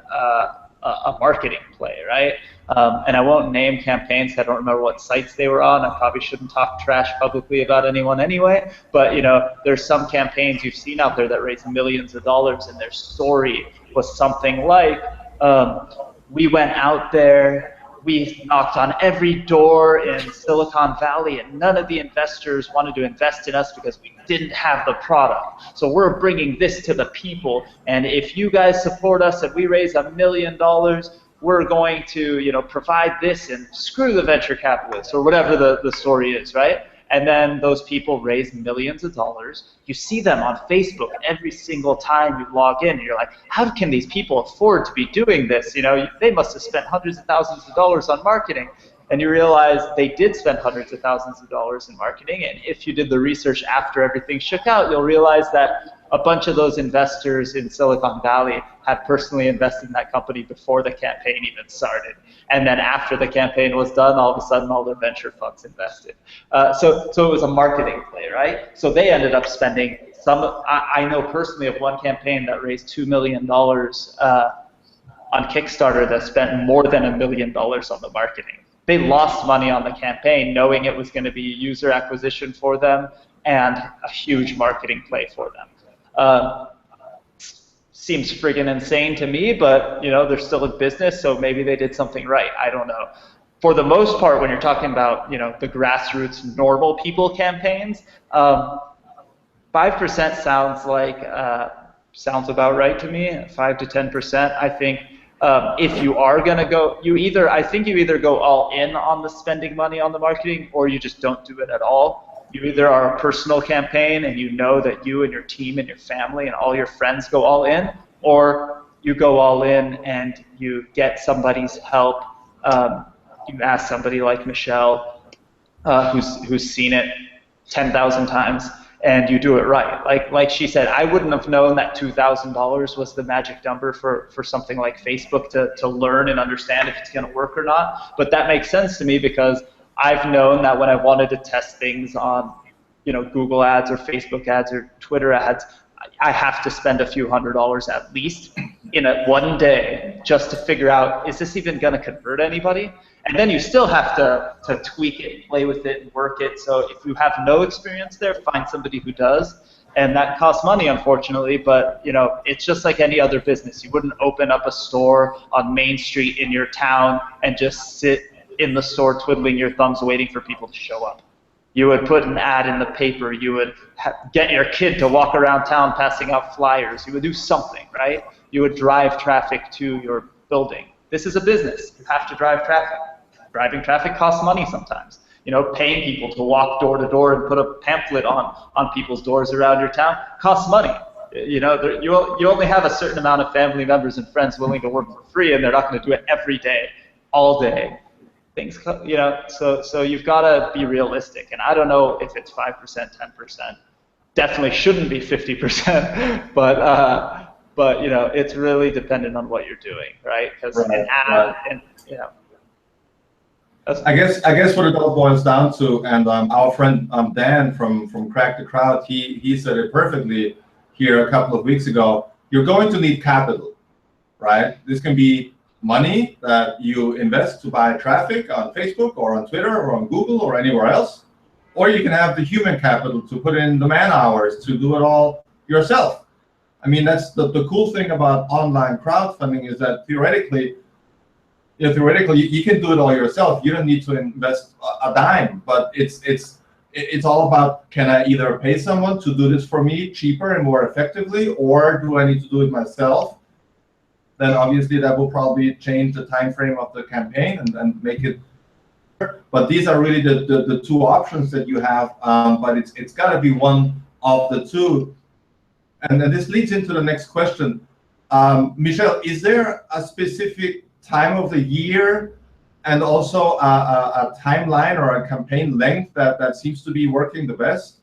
S3: a marketing play, right? And I won't name campaigns. I don't remember what sites they were on. I probably shouldn't talk trash publicly about anyone anyway. But there's some campaigns you've seen out there that raise millions of dollars, and their story was something like, we went out there, we knocked on every door in Silicon Valley, and none of the investors wanted to invest in us because we didn't have the product. So we're bringing this to the people, and if you guys support us and we raise $1 million, we're going to provide this, and screw the venture capitalists, or whatever the story is, right? And then those people raise millions of dollars. You see them on Facebook every single time you log in, and you're like, how can these people afford to be doing this? They must have spent hundreds of thousands of dollars on marketing. And you realize they did spend hundreds of thousands of dollars in marketing. And if you did the research after everything shook out, you'll realize that a bunch of those investors in Silicon Valley had personally invested in that company before the campaign even started. And then after the campaign was done, all of a sudden all their venture funds invested. So it was a marketing play, right? So they ended up spending I know personally of one campaign that raised $2 million on Kickstarter that spent more than $1 million on the marketing. They lost money on the campaign knowing it was going to be user acquisition for them and a huge marketing play for them. Seems friggin' insane to me, but they're still in business, so maybe they did something right. I don't know. For the most part, when you're talking about the grassroots normal people campaigns, 5% sounds about right to me. 5 to 10%. I think if you are gonna go, I think you either go all in on the spending money on the marketing, or you just don't do it at all. You either are a personal campaign and you know that you and your team and your family and all your friends go all in, or you go all in and you get somebody's help. You ask somebody like Michele, who's seen it 10,000 times, and you do it right. Like she said, I wouldn't have known that $2,000 was the magic number for something like Facebook to learn and understand if it's going to work or not. But that makes sense to me because I've known that when I wanted to test things on, Google ads or Facebook ads or Twitter ads, I have to spend a few $100s at least in one day just to figure out, is this even going to convert anybody? And then you still have to tweak it, play with it, and work it. So if you have no experience there, find somebody who does. And that costs money, unfortunately, but it's just like any other business. You wouldn't open up a store on Main Street in your town and just sit in the store twiddling your thumbs waiting for people to show up. You would put an ad in the paper. You would get your kid to walk around town passing out flyers. You would do something, right? You would drive traffic to your building. This is a business. You have to drive traffic. Driving traffic costs money sometimes. Paying people to walk door to door and put a pamphlet on people's doors around your town costs money. You only have a certain amount of family members and friends willing to work for free, and they're not going to do it every day, all day. So you've got to be realistic, and I don't know if it's 5%, 10%. Definitely shouldn't be 50%, but it's really dependent on what you're doing, right? Because an ad, and
S1: I guess what it all boils down to, and our friend Dan from Crack the Crowd, he said it perfectly here a couple of weeks ago. You're going to need capital, right? This can be money that you invest to buy traffic on Facebook or on Twitter or on Google or anywhere else, or you can have the human capital to put in the man hours to do it all yourself. I mean, that's the cool thing about online crowdfunding, is that theoretically you can do it all yourself. You don't need to invest a dime, but it's all about, can I either pay someone to do this for me cheaper and more effectively, or do I need to do it myself? Then obviously that will probably change the time frame of the campaign and make it. But these are really the two options that you have. But it's got to be one of the two. And then this leads into the next question. Michele, is there a specific time of the year and also a timeline or a campaign length that seems to be working the best?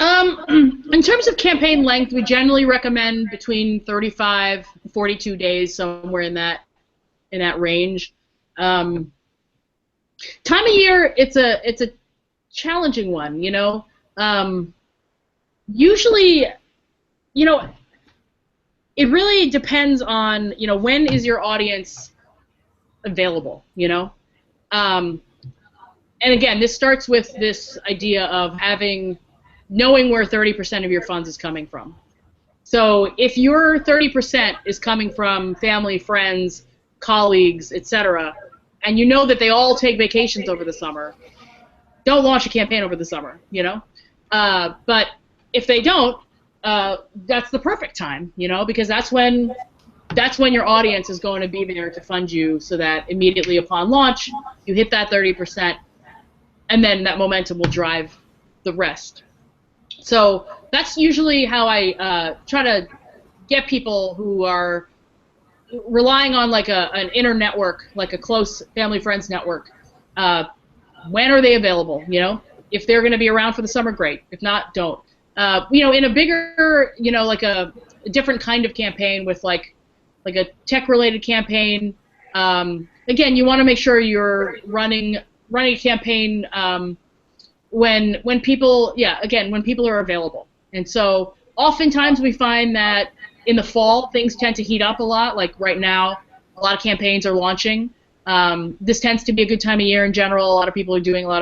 S2: In terms of campaign length, we generally recommend between 35 and 42 days, somewhere in that range. Time of year, it's a challenging one, you know. Usually, you know, it really depends on, you know, when is your audience available, you know. And again, this starts with this idea of knowing where 30% of your funds is coming from. So if your 30% is coming from family, friends, colleagues, etc., and you know that they all take vacations over the summer, don't launch a campaign over the summer, you know. But if they don't, that's the perfect time, you know, because that's when your audience is going to be there to fund you, so that immediately upon launch you hit that 30%, and then that momentum will drive the rest. So that's usually how I try to get people who are relying on like an inner network, like a close family friends network. When are they available? You know, if they're going to be around for the summer, great. If not, don't. You know, in a bigger, you know, like a different kind of campaign with like a tech-related campaign. Again, you want to make sure you're running a campaign when people, when people are available. And so oftentimes we find that in the fall things tend to heat up a lot. Like right now, a lot of campaigns are launching. This tends to be a good time of year in general. A lot of people are doing a lot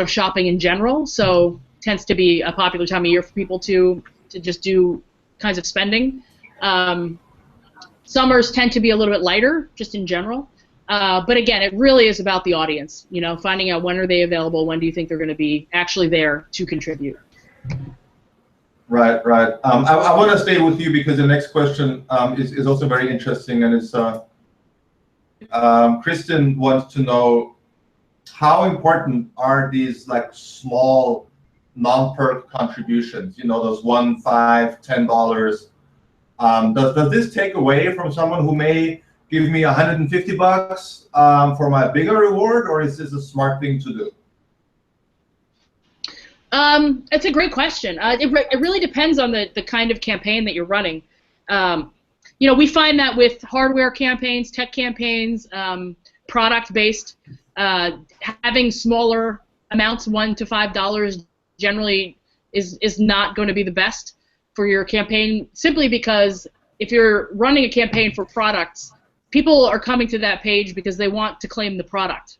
S2: of shopping in general, so tends to be a popular time of year for people to just do kinds of spending. Summers tend to be a little bit lighter, just in general. But again, it really is about the audience. You know, finding out when are they available, when do you think they're going to be actually there to contribute.
S1: Right, right. I want to stay with you because the next question is also very interesting, and it's Kristen wants to know, how important are these like small non-perk contributions? You know, those $1, $5, $10. Does this take away from someone who may give me $150 for my bigger reward, or is this a smart thing to do?
S2: It's a great question. It really depends on the kind of campaign that you're running. You know, we find that with hardware campaigns, tech campaigns, product-based, having smaller amounts, $1 to $5, generally is not going to be the best for your campaign, simply because if you're running a campaign for products, people are coming to that page because they want to claim the product.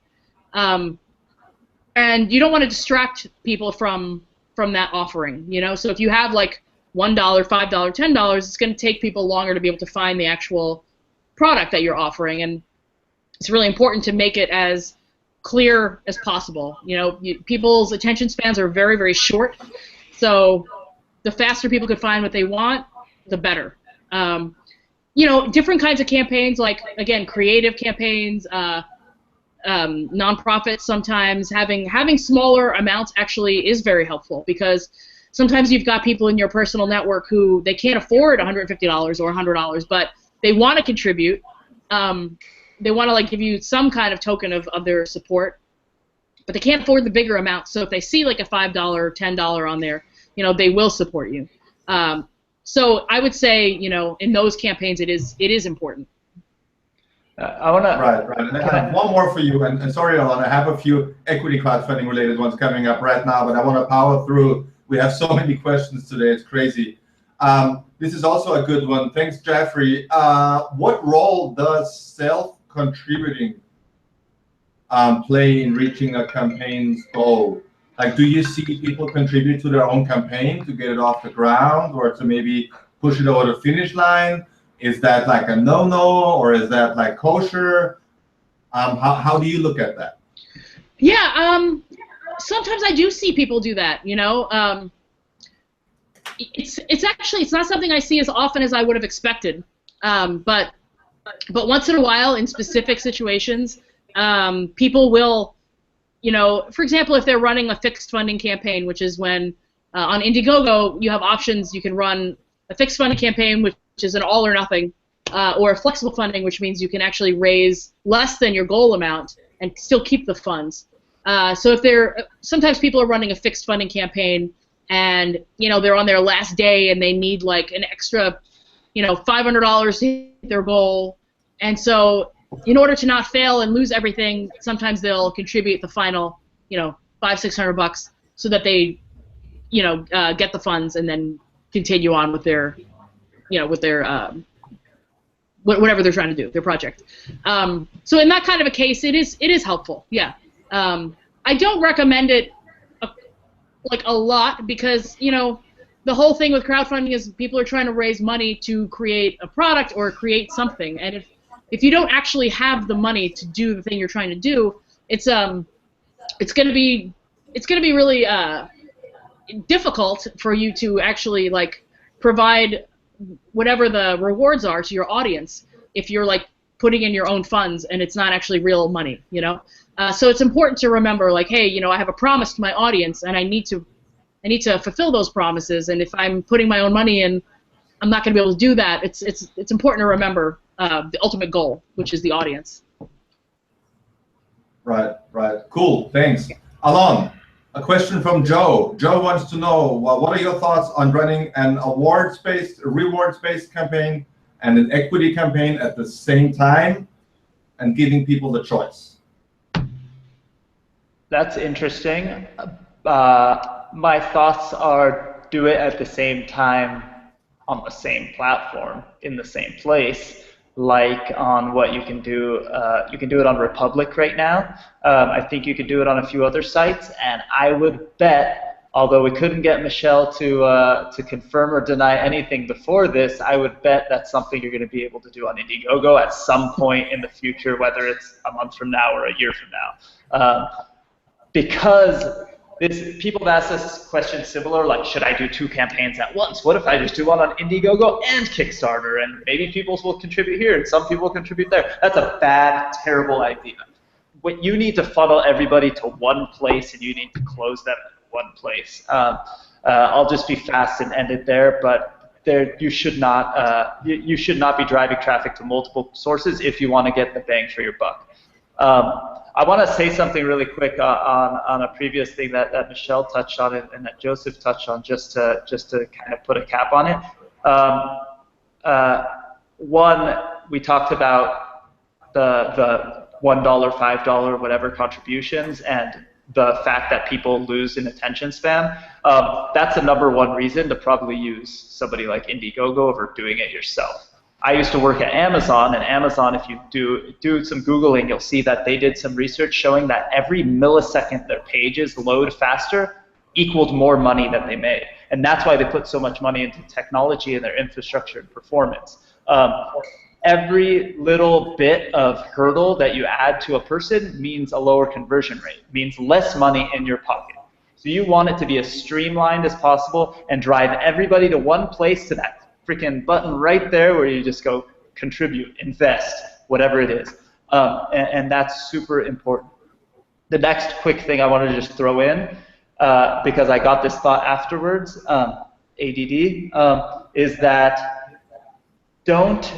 S2: And you don't want to distract people from that offering, you know. So if you have like $1, $5, $10, it's going to take people longer to be able to find the actual product that you're offering, and it's really important to make it as clear as possible. You know, people's attention spans are very, very short, so the faster people can find what they want, the better. You know, different kinds of campaigns, like again, creative campaigns. Nonprofits, sometimes having smaller amounts actually is very helpful, because sometimes you've got people in your personal network who they can't afford $150 or $100, but they want to contribute. They want to like give you some kind of token of their support, but they can't afford the bigger amount. So if they see like a $5 or $10 on there, you know, they will support you. So I would say, you know, in those campaigns, it is important.
S3: I want to.
S1: Right. And I have one more for you. And sorry, Alon, I have a few equity crowdfunding related ones coming up right now, but I want to power through. We have so many questions today. It's crazy. This is also a good one. Thanks, Jeffrey. What role does self-contributing play in reaching a campaign's goal? Like, do you see people contribute to their own campaign to get it off the ground, or to maybe push it over the finish line? Is that like a no-no, or is that like kosher? How do you look at that?
S2: Yeah, sometimes I do see people do that. You know, it's not something I see as often as I would have expected. But once in a while, in specific situations, people will, you know, for example, if they're running a fixed funding campaign, which is when on Indiegogo you have options. You can run a fixed funding campaign, which is an all or nothing, or a flexible funding, which means you can actually raise less than your goal amount and still keep the funds. So if sometimes people are running a fixed funding campaign and they're on their last day and they need like an extra $500 to hit their goal, and so in order to not fail and lose everything, sometimes they'll contribute the final $500-600 so that they get the funds and then continue on with their whatever they're trying to do, their project. So in that kind of a case, it is helpful. Yeah. I don't recommend it a lot because the whole thing with crowdfunding is people are trying to raise money to create a product or create something, and if you don't actually have the money to do the thing you're trying to do, it's gonna be really difficult for you to actually provide whatever the rewards are to your audience if you're putting in your own funds and it's not actually real money, So it's important to remember, hey, I have a promise to my audience and I need to fulfill those promises, and if I'm putting my own money in, I'm not going to be able to do that. It's important to remember the ultimate goal, which is the audience.
S1: Right. Cool. Thanks. Alon, a question from Joe. Joe wants to know, what are your thoughts on running an rewards-based campaign and an equity campaign at the same time and giving people the choice?
S3: That's interesting. My thoughts are do it at the same time on the same platform in the same place, like on what you can do. You can do it on Republic right now. I think you could do it on a few other sites, and I would bet, although we couldn't get Michele to confirm or deny anything before this, I would bet that's something you're going to be able to do on Indiegogo at some point in the future, whether it's a month from now or a year from now. Because people have asked us questions similar, like, should I do 2 campaigns at once? What if I just do one on Indiegogo and Kickstarter, and maybe people will contribute here and some people will contribute there? That's a bad, terrible idea. What you need to funnel everybody to one place, and you need to close them at one place. I'll just be fast and end it there, but you should not be driving traffic to multiple sources if you want to get the bang for your buck. I want to say something really quick on a previous thing that Michele touched on and that Josef touched on, just to kind of put a cap on it. One, we talked about the $1, $5, whatever contributions, and the fact that people lose in attention span. That's the #1 reason to probably use somebody like Indiegogo over doing it yourself. I used to work at Amazon, and Amazon, if you do some Googling, you'll see that they did some research showing that every millisecond their pages load faster equaled more money that they made. And that's why they put so much money into technology and their infrastructure and performance. Every little bit of hurdle that you add to a person means a lower conversion rate, means less money in your pocket. So you want it to be as streamlined as possible and drive everybody to one place, to that freaking button right there where you just go contribute, invest, whatever it is. And that's super important. The next quick thing I wanted to just throw in, because I got this thought afterwards, ADD, is that don't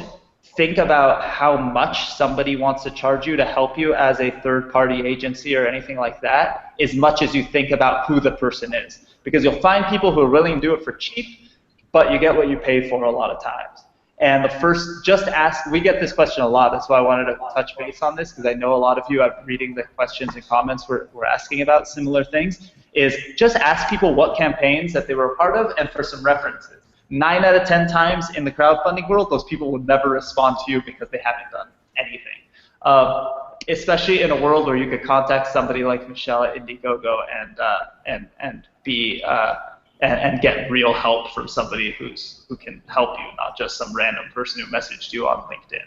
S3: think about how much somebody wants to charge you to help you as a third-party agency or anything like that, as much as you think about who the person is. Because you'll find people who are willing to do it for cheap, but you get what you pay for a lot of times. And the first, just ask, we get this question a lot, that's why I wanted to touch base on this, because I know a lot of you, I'm reading the questions and comments we're asking about similar things, is just ask people what campaigns that they were a part of and for some references. 9 out of 10 times in the crowdfunding world, those people will never respond to you because they haven't done anything. Especially in a world where you could contact somebody like Michele at Indiegogo and get real help from somebody who can help you, not just some random person who messaged you on LinkedIn.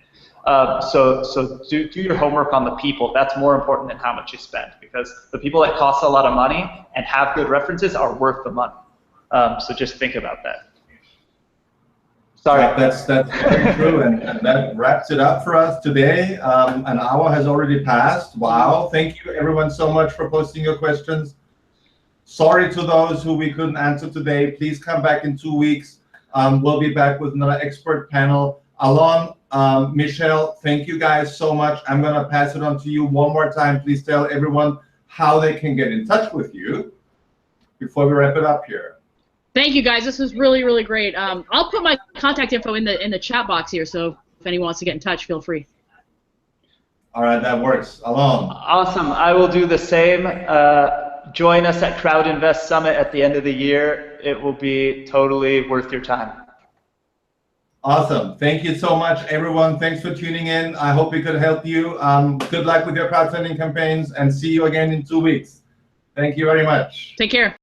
S3: So do your homework on the people. That's more important than how much you spend, because the people that cost a lot of money and have good references are worth the money. So just think about that. Sorry.
S1: That's very true, and that wraps it up for us today. An hour has already passed. Wow. Thank you everyone so much for posting your questions. Sorry to those who we couldn't answer today. Please come back in 2 weeks. we'll be back with another expert panel. Alon, Michele, thank you guys so much. I'm going to pass it on to you one more time. Please tell everyone how they can get in touch with you before we wrap it up here.
S2: Thank you, guys. This was really, really great. I'll put my contact info in the chat box here, so if anyone wants to get in touch, feel free.
S1: All right, that works. Alon.
S3: Awesome. I will do the same. Join us at Crowd Invest Summit at the end of the year. It will be totally worth your time.
S1: Awesome. Thank you so much, everyone. Thanks for tuning in. I hope we could help you. Good luck with your crowdfunding campaigns, and see you again in 2 weeks. Thank you very much.
S2: Take care.